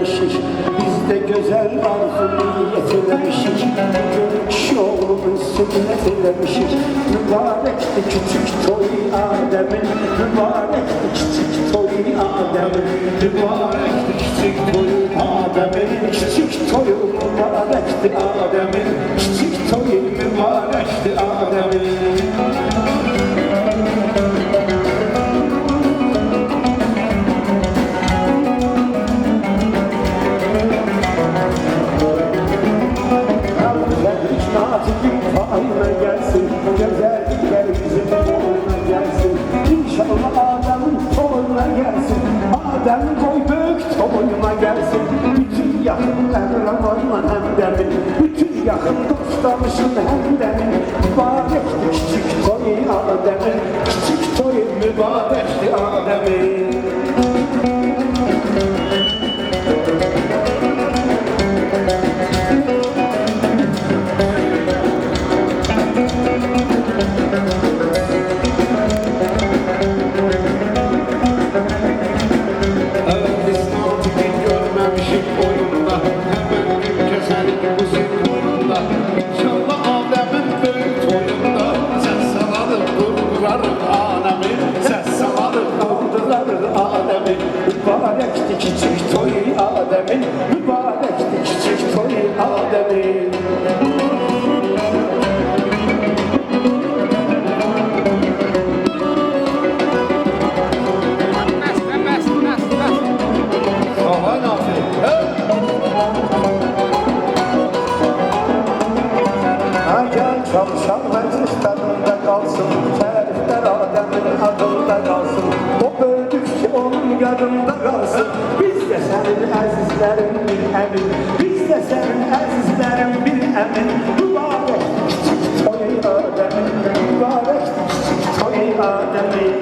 eylemişik. Biz de güzel arzu niyet eylemişik. Bugün kişi oğlunun sünnet eylemişik. Mübarekti küçük toy Adem'in, mübarekti küçük toy Adem'in, mübarekti küçük toy Adem'in, küçük toyu mübarekti Adem'in, küçük toyu mübarekti Adem'in. Fahime gelsin, güzellikler bizim oğluna gelsin. İnşallah Adem'in toyuna gelsin, Adem koy büyük toyuna gelsin. Bütün yakın evramanla hemdemin, bütün yakın dostlarmışın hemdemin. Mübarekti küçük toyu Adem'in, küçük toyu mübarekti Adem'in. Mübarekti küçük toy Adem'in, mübarekti küçük toy Adem'in. Çalışan meclislerinde kalsın, şerifler Adem'in adında kalsın. O böldükçe onun yanında kalsın. Biz de senin azizlerin bir emin, biz de senin azizlerin bir emin. Mübarek küçük toy Adem'in, mübarek küçük toy Adem'in.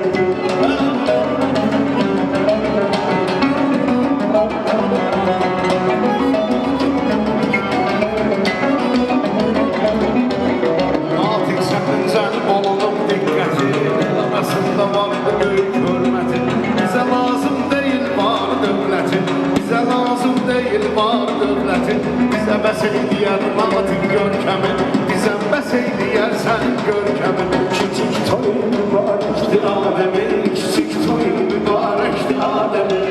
Bize beseyliyər Malatın görkəmin, bizə beseyliyər sənin görkəmin. Küçük toy mübarekti Adem'in, küçük toy mübarekti Adem'in.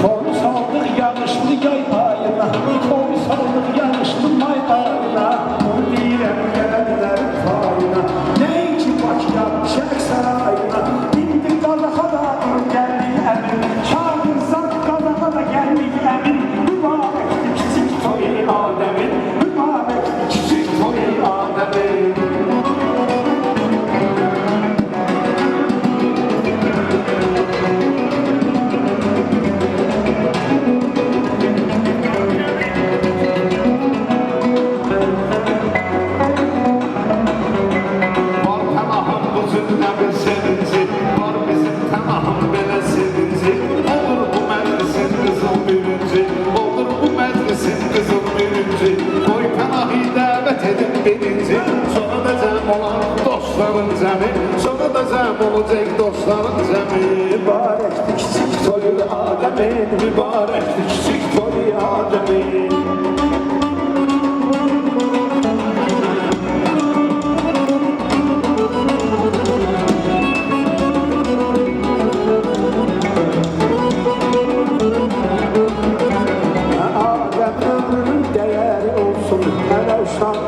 Toy saldık yağışlı yay ayına, toy saldık yağışlı may ayına. Onu deyirəm gələdilər fayına, neyki Bakıya, Şərq sarayına. İndi Qazaxa da gəldik əmin, Şahırzad Qazaxa da gəldik əmin. Mübarekti küçük toy Adem'in, mübarekti küçük toy Adem'in. Sonra da cəm olacaq dostların cəmi. Mübarekti küçük toy Adem'in, mübarekti küçük toy Adem'in.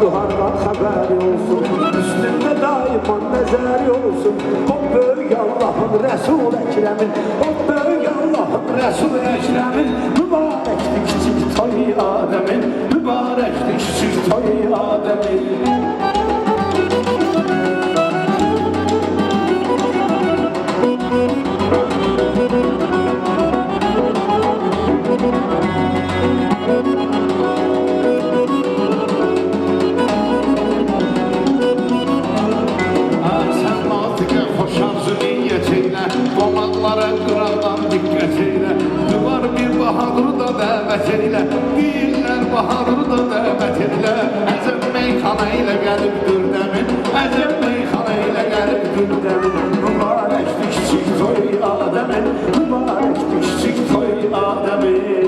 Duhardan haberi olsun, üstünde daima nezeri olsun. O büyük Allah'ın Resul Ekrem'in, o büyük Allah'ın Resul Ekrem'in. Mübarekti küçük toy Adem'in, mübarekti küçük toy Adem'in. Qonaqlara qıraqdan diqqət eylə, var bir bahadırı da dəvət eylə. Bahadır da dəvət edilə Əzəm meyxana ilə gəlib dürdəmin Əzəm meyxana ilə gəlib dürdəmin Mübarəkdir kiçik toy Adəmin Mübarəkdir kiçik toy Adəmin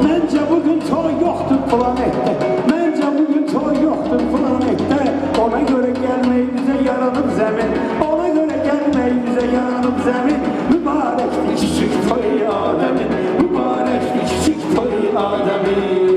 Məncə bugün toy yoxdur planetdə Məncə bugün toy yoxdur planetdə Ona görə gəlmək bizə yaranıb zəmin Ona görə gəlmək bizə yaranıb zəmin Mübarəkdir kiçik toy Adəmin Mübarəkdir kiçik toy Adəmin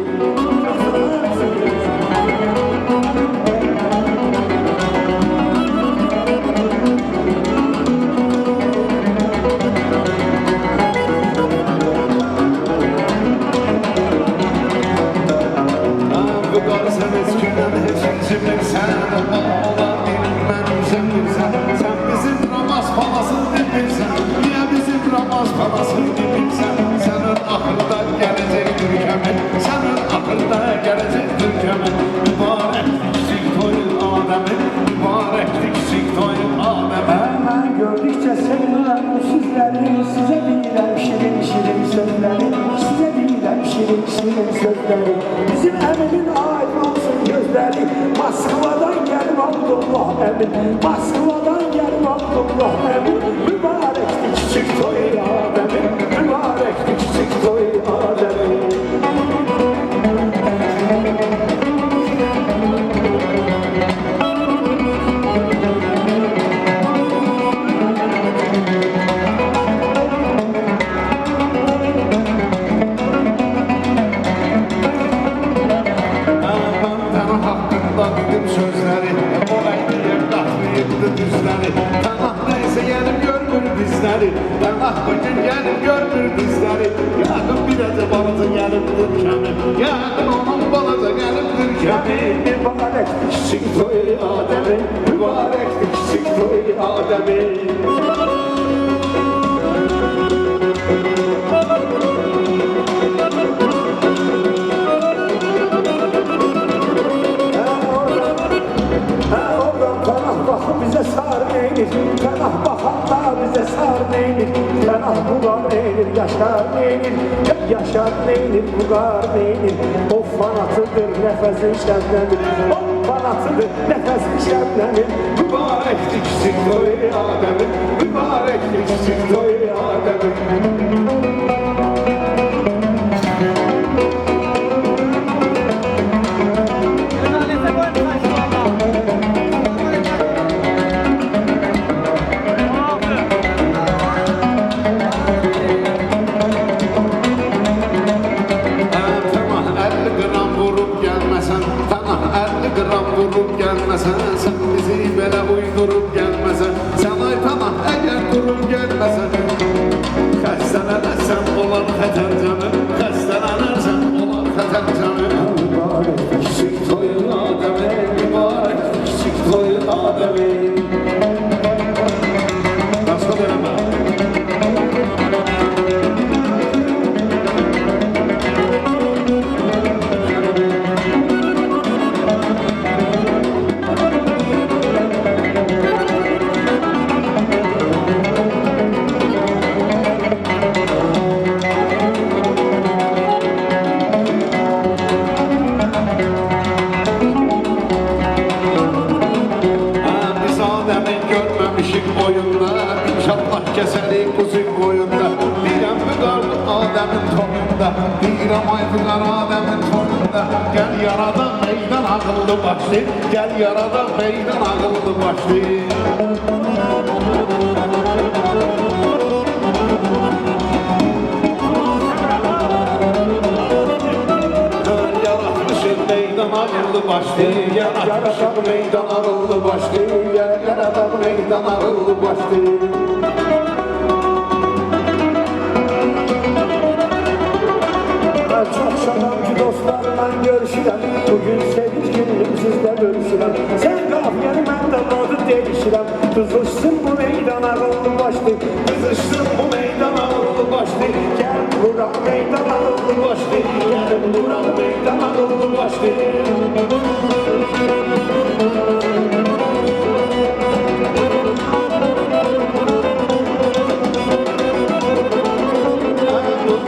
Gördükçe sevinirəm bu sizləri Sizə deyirəm şirin şirin sözləri Sizə deyirəm şirin şirin sözləri Bizim əmimin aid olsun gözləri Moskvadan gəlib Abdullah əmin Moskvadan gəlib Abdullah əmin Mübarəkdir kiçik toy Adəmin Mübarəkdir kiçik toy Adəmin Pənah bugün gəlib görmür bizləri Yaqın bir əcə balaca gəlibdir kəmin Yaqın onun balaca gəlibdir kəmin Mübarəkdir kiçik toy Adəmin Mübarəkdir kiçik toy Adəmin Bizə sar neynir, pənah baxanda bizə sar neynir Pənah buğar neynir, yaşar neynir Yaşar neynir, buğar neynir O fanatıdır nəfəsin şəbnəmir O fanatıdır nəfəsin şəbnəmir Mübarəkdir kiçik toy Adəmin Mübarəkdir kiçik toy Adəmin Vurub gəlməsən, sən bizi belə uydurub gəlməsən Sən ay tamam, əgər durub gəlməsən Xəstələnərsən, olar xətər canım Xəstələnərsən, olar xətər canım Mübarəkdir kiçik toy Adəmin Mübarəkdir kiçik toy Adəmin Başqa verəmə Kəsərik quzun boyunda Deyirəm füqarlı Adəmin tonunda Deyirəm ay füqar Adəmin tonunda Gəl yaradan meydan ağıllı başlı Gəl yaradan meydan ağıllı başlı Yaratmışın meydan ağıllı başlı Gel yaradan meydan ağıllı başlı Gel yaradan meydan ağıllı başlı Çok şadamcı dostlarla görüşürəm Bugün sevinç günüm sizle görüşürəm Sen qafiyəni mən də adı değişirəm Kızışsın bu meydan ağıllı başlı Kızışsın bu meydan ağıllı başlı Gel bura meydan ağıllı başlı Gel bura meydan ağıllı başlı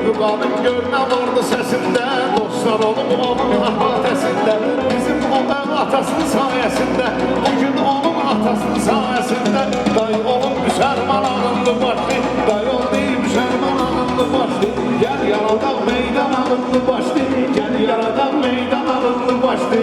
Vüqanın görünə vardı səsində Dostlar olub onun ahatəsində Bizim o atasının sayəsində Bugün onun atasının sayəsində Day olub müsəlman ağıllı başlı Day olub müsəlman ağıllı başlı Gel yaradan meydan ağıllı başlı Gel yaradan meydan ağıllı başlı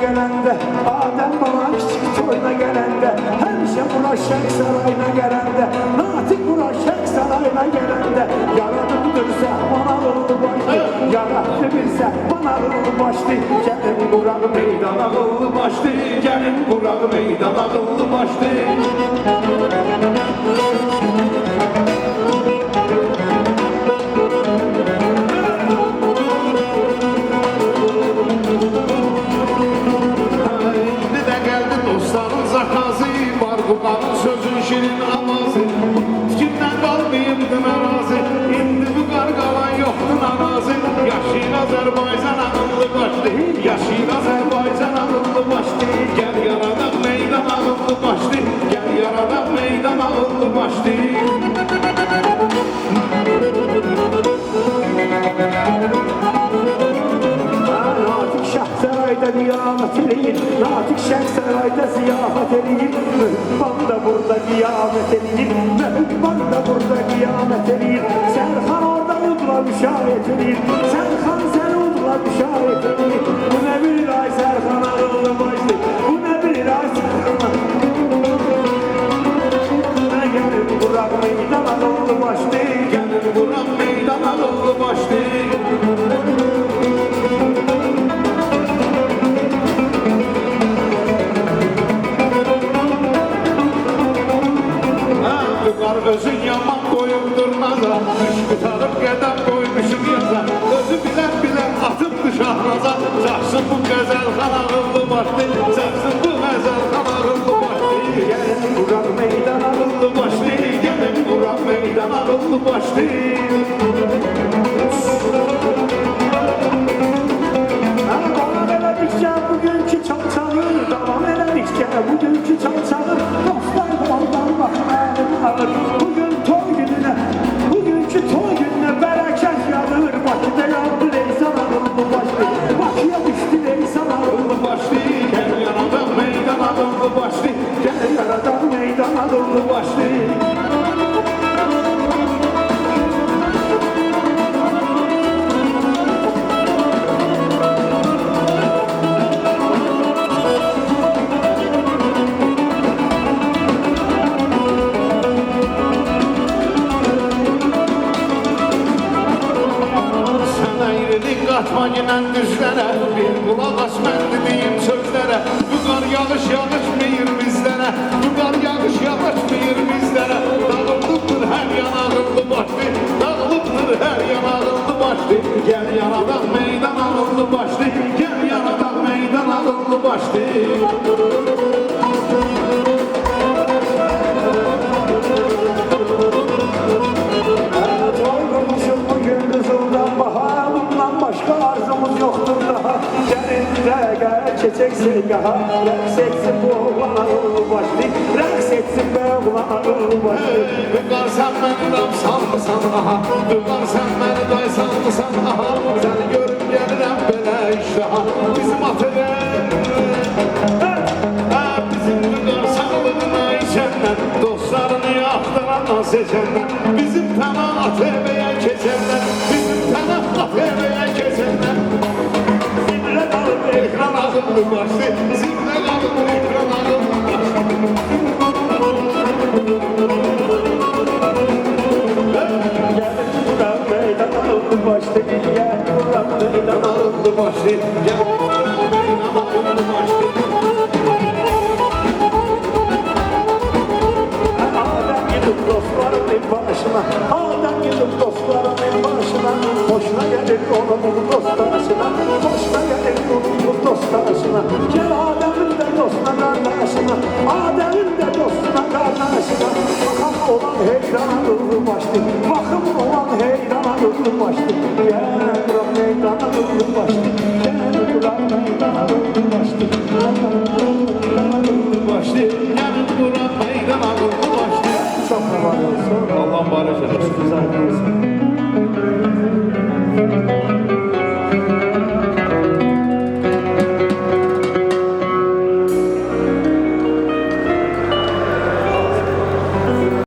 Gelende, Adem bana küçük toyuna gelende Hemşe Mulaşek sarayına gelende Natik Mulaşek sarayına gelende Yaradı bilirse bana ağıllı başlı Yaradı bilirse bana ağıllı başlı Gelin Burak meydan ağıllı başlı Gelin Burak meydan ağıllı başlı Vüqanın sözün şirin amazı Fikirdən qalmayımdı narazı İndi bu qarqalan yoxdur narazı Yaşayın Azərbaycan ağıllı başlı Yaşayın Azərbaycan ağıllı başlı Gel yaradan meydan ağıllı başlı Gel yaradan meydan ağıllı başlı Natik Şah sarayda kıyamet eləyir Natik Şah sarayda ziyafet eləyir Mühbban da burada kıyamet eləyir Mühbban da burada kıyamet eləyir Serhan orada udla müşahit eləyir Serhan sen udla müşahit eləyir Bu ne bir ay Serhan ağıllı başlı Bu ne bir ay Serhan Gelin Burak meydan ağıllı başlı Gelin Burak meydan ağıllı başlı Vüqar özün yaman qoyubdur naza Üç qutarıb qədəm qoymuşum yaza Özü bilən atıbdı şahraza Çaxsın bu qəzəlxan ağıllı başlı Çaxsın bu qəzəlxan ağıllı başlı Gelin Burak meydan ağıllı başlı Gəlin Burak meydan ağıllı başlı Bana verədikcə bugünkü çalçalır Davam elədikcə bugünkü çalçalır Dostlar ondan baxmayın alır Bugün toy gününe, bugünkü toy gününe Bərəkət yağır Bakıda yandı Leysan ağıllı başlı Bakıya düşdü Leysan ağıllı başlı Gəl yaradan meydan ağıllı başlı Gəl yaradan meydan ağıllı başlı Qatma ginən düzlərə Bir qulaq as mən dediyim sözlərə Vüqar yağışmıyır bizlərə Vüqar yağışmıyır bizlərə Dağılıbdır hər yan ağıllı başlı Dağılıbdır hər yan ağıllı başlı Gəl yaradan meydan ağıllı başlı Gəl yaradan meydan ağıllı başlı Çek sevgaha, rəqs etsin bu oğlan ağıllı başlı Rəqs etsin bu oğlan ağıllı başlı Vüqar sən məni dam salmısan aha Vüqar sən məni day salmısan aha Sən görüb gəlirəm belə iştaha Bizim atıqə Bizim vüqar sağlığına içəndən Dostlarını axtarandan seçəndən Bizim təna ATV-yə keçəndən Bizim təna ATV-yə keçəndən Ekran ağıllı başlı, zimle ağıllı, ekran ağıllı başlı. ağıllı başlı gel Murat meydan ağıllı başlı gel ağıllı başlı. Adem gidip dostlarının başına Adem gidip dostlarının başına Hoşuna gelir onun dostlarına Hoşuna gelir onun dostlarına Gel Adem'in de dostuna kardeşine Adem'in de dostuna kardeşine Bakan olan heyrana durdu başlı Bakım olan heyrana durdu başlı Gel Murat meydana durdu başlı Gel Murat meydana durdu başlı Başlı gel Murat meydana durdu başlı. Çok var olsun Allah barış eylesin. Güzel olsun